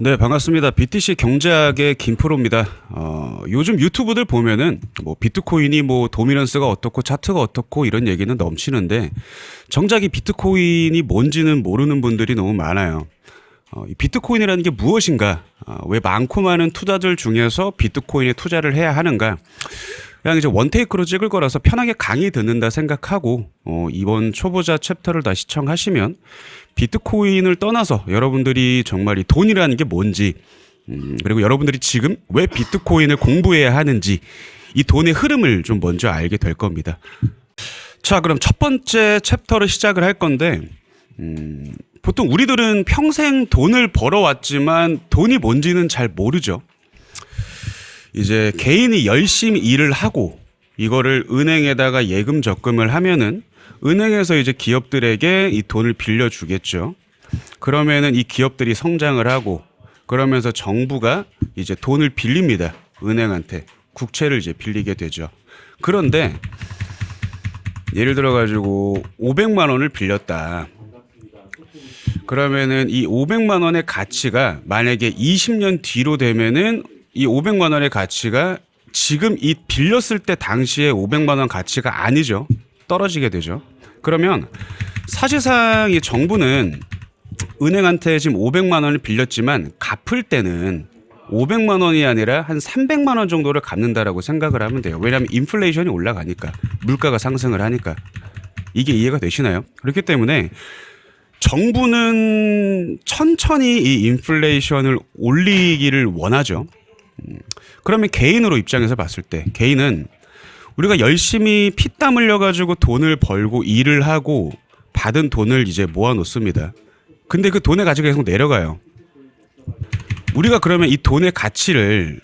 네, 반갑습니다. BTC 경제학의 김프로입니다. 요즘 유튜브들 보면은 뭐 비트코인이 뭐 도미넌스가 어떻고 차트가 어떻고 이런 얘기는 넘치는데 정작 이 비트코인이 뭔지는 모르는 분들이 너무 많아요. 이 비트코인이라는 게 무엇인가? 왜 많고 많은 투자들 중에서 비트코인에 투자를 해야 하는가? 그냥 이제 원테이크로 찍을 거라서 편하게 강의 듣는다 생각하고 이번 초보자 챕터를 다 시청하시면 비트코인을 떠나서 여러분들이 정말 이 돈이라는 게 뭔지 그리고 여러분들이 지금 왜 비트코인을 공부해야 하는지 이 돈의 흐름을 좀 먼저 알게 될 겁니다. 자, 그럼 첫 번째 챕터를 시작을 할 건데 보통 우리들은 평생 돈을 벌어왔지만 돈이 뭔지는 잘 모르죠. 이제 개인이 열심히 일을 하고 이거를 은행에다가 예금 적금을 하면은 은행에서 이제 기업들에게 이 돈을 빌려주겠죠. 그러면은 이 기업들이 성장을 하고 그러면서 정부가 이제 돈을 빌립니다. 은행한테 국채를 이제 빌리게 되죠. 그런데 예를 들어 가지고 500만 원을 빌렸다. 그러면은 이 500만 원의 가치가 만약에 20년 뒤로 되면은 이 500만 원의 가치가 지금 이 빌렸을 때 당시에 500만 원 가치가 아니죠. 떨어지게 되죠. 그러면 사실상 이 정부는 은행한테 지금 500만 원을 빌렸지만 갚을 때는 500만 원이 아니라 한 300만 원 정도를 갚는다라고 생각을 하면 돼요. 왜냐하면 인플레이션이 올라가니까 물가가 상승을 하니까 이게 이해가 되시나요? 그렇기 때문에 정부는 천천히 이 인플레이션을 올리기를 원하죠. 그러면 개인으로 입장에서 봤을 때 개인은 우리가 열심히 피땀 흘려가지고 돈을 벌고 일을 하고 받은 돈을 이제 모아 놓습니다. 근데 그 돈의 가치가 계속 내려가요. 우리가 그러면 이 돈의 가치를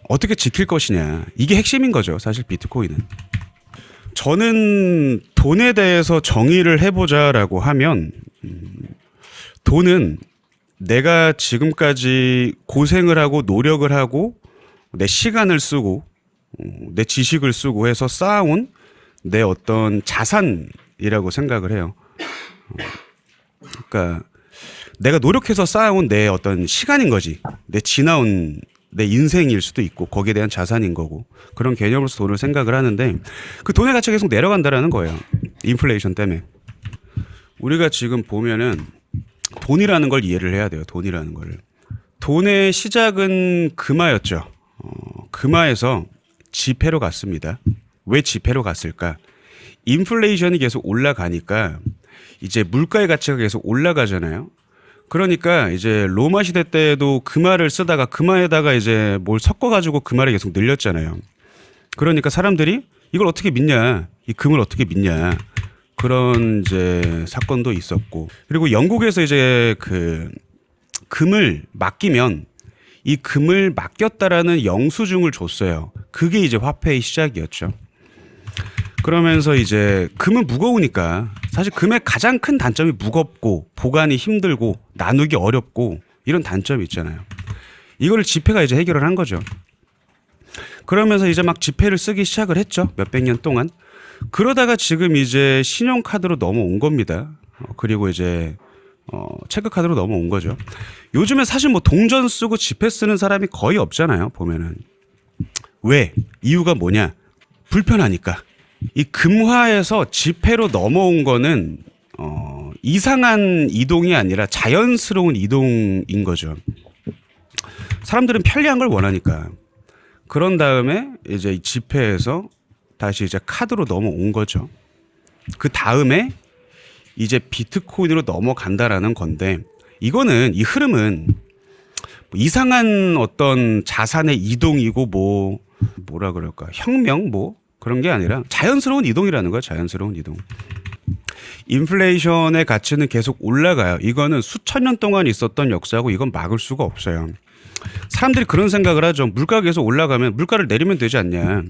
어떻게 지킬 것이냐. 이게 핵심인 거죠. 사실 비트코인은. 저는 돈에 대해서 정의를 해보자라고 하면 돈은 내가 지금까지 고생을 하고 노력을 하고 내 시간을 쓰고 내 지식을 쓰고 해서 쌓아온 내 어떤 자산이라고 생각을 해요. 그러니까 내가 노력해서 쌓아온 내 어떤 시간인 거지. 내 지나온 내 인생일 수도 있고 거기에 대한 자산인 거고 그런 개념으로서 돈을 생각을 하는데 그 돈의 가치가 계속 내려간다라는 거예요. 인플레이션 때문에. 우리가 지금 보면은 돈이라는 걸 이해를 해야 돼요. 돈이라는 걸. 돈의 시작은 금화였죠. 금화에서 지폐로 갔습니다. 왜 지폐로 갔을까? 인플레이션이 계속 올라가니까 이제 물가의 가치가 계속 올라가잖아요. 그러니까 이제 로마 시대 때도 금화를 쓰다가 금화에다가 이제 뭘 섞어가지고 금화를 계속 늘렸잖아요. 그러니까 사람들이 이걸 어떻게 믿냐? 이 금을 어떻게 믿냐? 그런 이제 사건도 있었고 그리고 영국에서 이제 그 금을 맡기면 이 금을 맡겼다라는 영수증을 줬어요. 그게 이제 화폐의 시작이었죠. 그러면서 이제 금은 무거우니까 사실 금의 가장 큰 단점이 무겁고 보관이 힘들고 나누기 어렵고 이런 단점이 있잖아요. 이걸 지폐가 이제 해결을 한 거죠. 그러면서 이제 막 지폐를 쓰기 시작을 했죠. 몇백 년 동안. 그러다가 지금 이제 신용카드로 넘어온 겁니다. 그리고 이제 체크카드로 넘어온 거죠. 요즘에 사실 뭐 동전 쓰고 지폐 쓰는 사람이 거의 없잖아요. 보면은. 왜? 이유가 뭐냐? 불편하니까. 이 금화에서 지폐로 넘어온 거는 이상한 이동이 아니라 자연스러운 이동인 거죠. 사람들은 편리한 걸 원하니까. 그런 다음에 이제 이 지폐에서 다시 이제 카드로 넘어온 거죠. 그 다음에 이제 비트코인으로 넘어간다라는 건데 이거는 이 흐름은 뭐 이상한 어떤 자산의 이동이고 뭐라 그럴까 혁명 뭐 그런 게 아니라 자연스러운 이동이라는 거야. 자연스러운 이동. 인플레이션의 가치는 계속 올라가요. 이거는 수천 년 동안 있었던 역사고 이건 막을 수가 없어요. 사람들이 그런 생각을 하죠. 물가가 계속 올라가면 물가를 내리면 되지 않냐.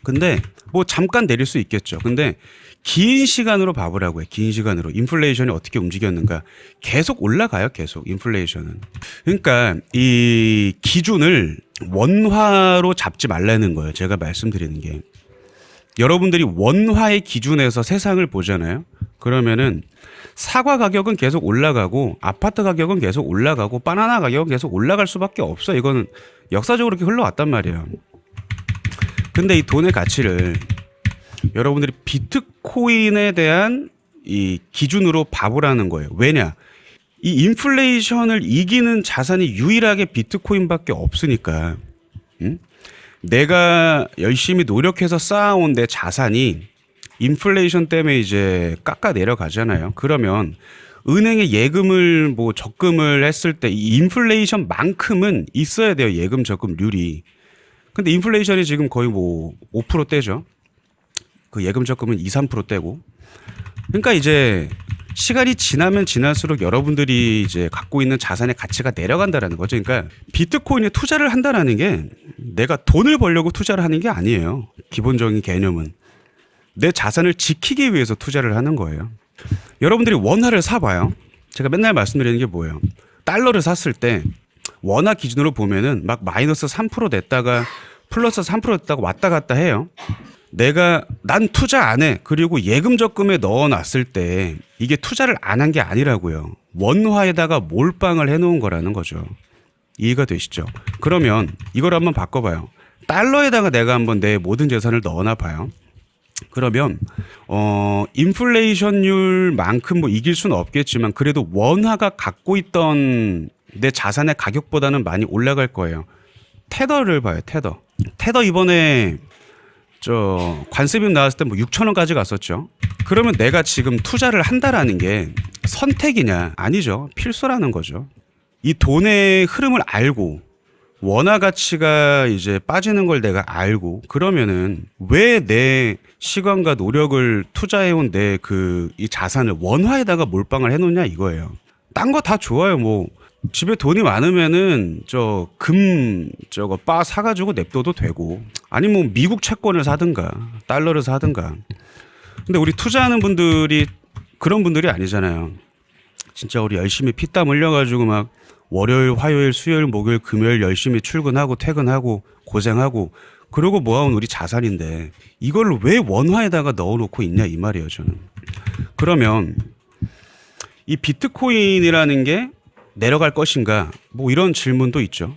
근데 뭐 잠깐 내릴 수 있겠죠. 근데 긴 시간으로 봐보라고 해. 긴 시간으로. 인플레이션이 어떻게 움직였는가. 계속 올라가요. 계속 인플레이션은. 그러니까 이 기준을 원화로 잡지 말라는 거예요. 제가 말씀드리는 게. 여러분들이 원화의 기준에서 세상을 보잖아요. 그러면은 사과 가격은 계속 올라가고 아파트 가격은 계속 올라가고 바나나 가격은 계속 올라갈 수밖에 없어. 이거는 역사적으로 이렇게 흘러왔단 말이에요. 근데 이 돈의 가치를 여러분들이 비트코인에 대한 이 기준으로 봐보라는 거예요. 왜냐? 이 인플레이션을 이기는 자산이 유일하게 비트코인밖에 없으니까. 내가 열심히 노력해서 쌓아온 내 자산이 인플레이션 때문에 이제 깎아 내려가잖아요. 그러면 은행에 예금을 뭐 적금을 했을 때 이 인플레이션만큼은 있어야 돼요. 예금 적금률이. 근데 인플레이션이 지금 거의 뭐 5%대죠. 그 예금 적금은 2, 3%대고. 그러니까 이제 시간이 지나면 지날수록 여러분들이 이제 갖고 있는 자산의 가치가 내려간다라는 거죠. 그러니까 비트코인에 투자를 한다라는 게 내가 돈을 벌려고 투자를 하는 게 아니에요. 기본적인 개념은 내 자산을 지키기 위해서 투자를 하는 거예요. 여러분들이 원화를 사봐요. 제가 맨날 말씀드리는 게 뭐예요? 달러를 샀을 때 원화 기준으로 보면은 막 마이너스 3% 됐다가 플러스 3% 됐다가 왔다 갔다 해요. 난 투자 안 해. 그리고 예금 적금에 넣어놨을 때 이게 투자를 안 한 게 아니라고요. 원화에다가 몰빵을 해놓은 거라는 거죠. 이해가 되시죠? 그러면 이걸 한번 바꿔봐요. 달러에다가 내가 한번 내 모든 재산을 넣어놔 봐요. 그러면 인플레이션율만큼 뭐 이길 수는 없겠지만 그래도 원화가 갖고 있던 내 자산의 가격보다는 많이 올라갈 거예요. 테더를 봐요. 테더 이번에 관세비 나왔을 때 뭐 6천 원까지 갔었죠. 그러면 내가 지금 투자를 한다라는 게 선택이냐? 아니죠. 필수라는 거죠. 이 돈의 흐름을 알고 원화 가치가 이제 빠지는 걸 내가 알고 그러면은 왜 내 시간과 노력을 투자해온 내 이 자산을 원화에다가 몰빵을 해놓냐 이거예요. 딴 거 다 좋아요. 뭐 집에 돈이 많으면은 저거 바 사가지고 냅둬도 되고 아니면 뭐 미국 채권을 사든가 달러를 사든가. 근데 우리 투자하는 분들이 그런 분들이 아니잖아요. 진짜 우리 열심히 피땀 흘려가지고 막 월요일, 화요일, 수요일, 목요일, 금요일 열심히 출근하고 퇴근하고 고생하고 그러고 모아온 우리 자산인데 이걸 왜 원화에다가 넣어놓고 있냐 이 말이에요 저는. 그러면 이 비트코인이라는 게 내려갈 것인가 뭐 이런 질문도 있죠.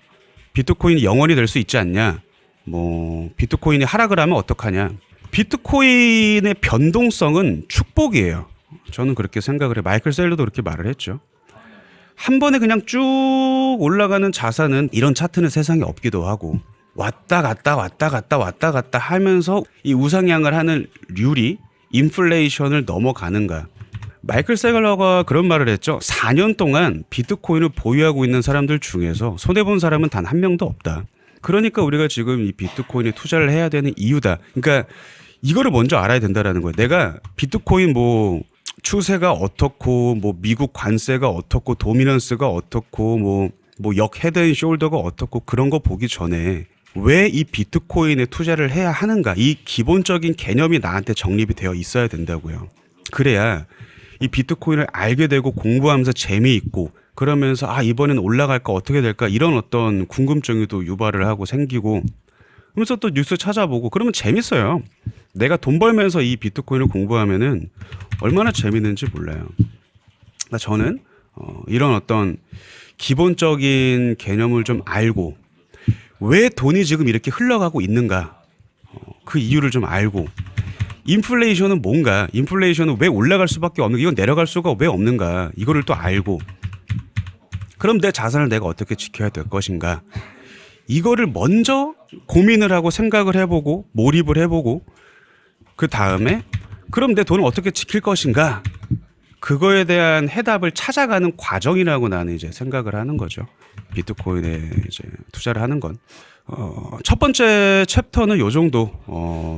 비트코인이 영원히 될 수 있지 않냐. 뭐 비트코인이 하락을 하면 어떡하냐. 비트코인의 변동성은 축복이에요. 저는 그렇게 생각을 해요. 마이클 셀러도 그렇게 말을 했죠. 한 번에 그냥 쭉 올라가는 자산은 이런 차트는 세상에 없기도 하고 왔다 갔다 하면서 이 우상향을 하는 률이 인플레이션을 넘어가는가. 마이클 세갈러가 그런 말을 했죠. 4년 동안 비트코인을 보유하고 있는 사람들 중에서 손해본 사람은 단 한 명도 없다. 그러니까 우리가 지금 이 비트코인에 투자를 해야 되는 이유다. 그러니까 이거를 먼저 알아야 된다라는 거예요. 내가 비트코인 뭐 추세가 어떻고 뭐 미국 관세가 어떻고 도미넌스가 어떻고 뭐 역 헤드 앤 숄더가 어떻고 그런 거 보기 전에 왜 이 비트코인에 투자를 해야 하는가. 이 기본적인 개념이 나한테 정립이 되어 있어야 된다고요. 그래야 이 비트코인을 알게 되고 공부하면서 재미있고 그러면서 이번엔 올라갈까 어떻게 될까 이런 어떤 궁금증이 또 유발을 하고 생기고 그러면서 또 뉴스 찾아보고 그러면 재밌어요. 내가 돈 벌면서 이 비트코인을 공부하면은 얼마나 재밌는지 몰라요. 그러니까 저는 이런 어떤 기본적인 개념을 좀 알고 왜 돈이 지금 이렇게 흘러가고 있는가 그 이유를 좀 알고 인플레이션은 뭔가 인플레이션은 왜 올라갈 수밖에 없는 이건 내려갈 수가 왜 없는가 이거를 또 알고 그럼 내 자산을 내가 어떻게 지켜야 될 것인가 이거를 먼저 고민을 하고 생각을 해보고 몰입을 해보고 그 다음에 그럼 내 돈을 어떻게 지킬 것인가 그거에 대한 해답을 찾아가는 과정이라고 나는 이제 생각을 하는 거죠. 비트코인에 이제 투자를 하는 건. 첫 번째 챕터는 요 정도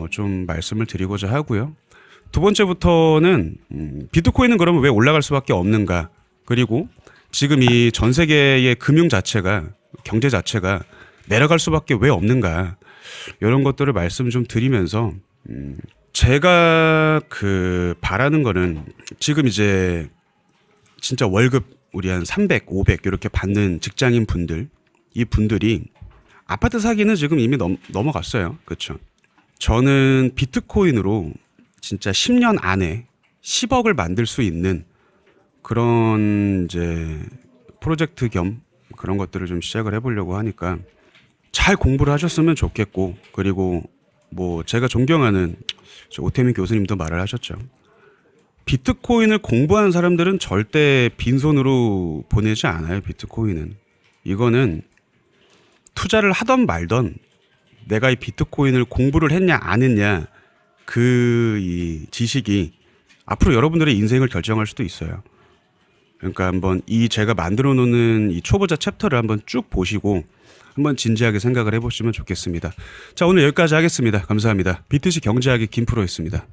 좀 말씀을 드리고자 하고요. 두 번째부터는 비트코인은 그러면 왜 올라갈 수밖에 없는가 그리고 지금 이 전 세계의 금융 자체가 경제 자체가 내려갈 수밖에 왜 없는가 이런 것들을 말씀 좀 드리면서 제가 바라는 거는 지금 이제 진짜 월급 우리 한 300, 500 이렇게 받는 직장인 분들 이 분들이 아파트 사기는 지금 이미 넘어갔어요. 그렇죠. 저는 비트코인으로 진짜 10년 안에 10억을 만들 수 있는 그런 이제 프로젝트 겸 그런 것들을 좀 시작을 해보려고 하니까 잘 공부를 하셨으면 좋겠고, 그리고 뭐 제가 존경하는 오태민 교수님도 말을 하셨죠. 비트코인을 공부한 사람들은 절대 빈손으로 보내지 않아요. 비트코인은. 이거는 투자를 하던 말던 내가 이 비트코인을 공부를 했냐 안 했냐 그 이 지식이 앞으로 여러분들의 인생을 결정할 수도 있어요. 그러니까 한번 이 제가 만들어 놓는 이 초보자 챕터를 한번 쭉 보시고 한번 진지하게 생각을 해보시면 좋겠습니다. 자, 오늘 여기까지 하겠습니다. 감사합니다. 비트시 경제학의 김프로였습니다.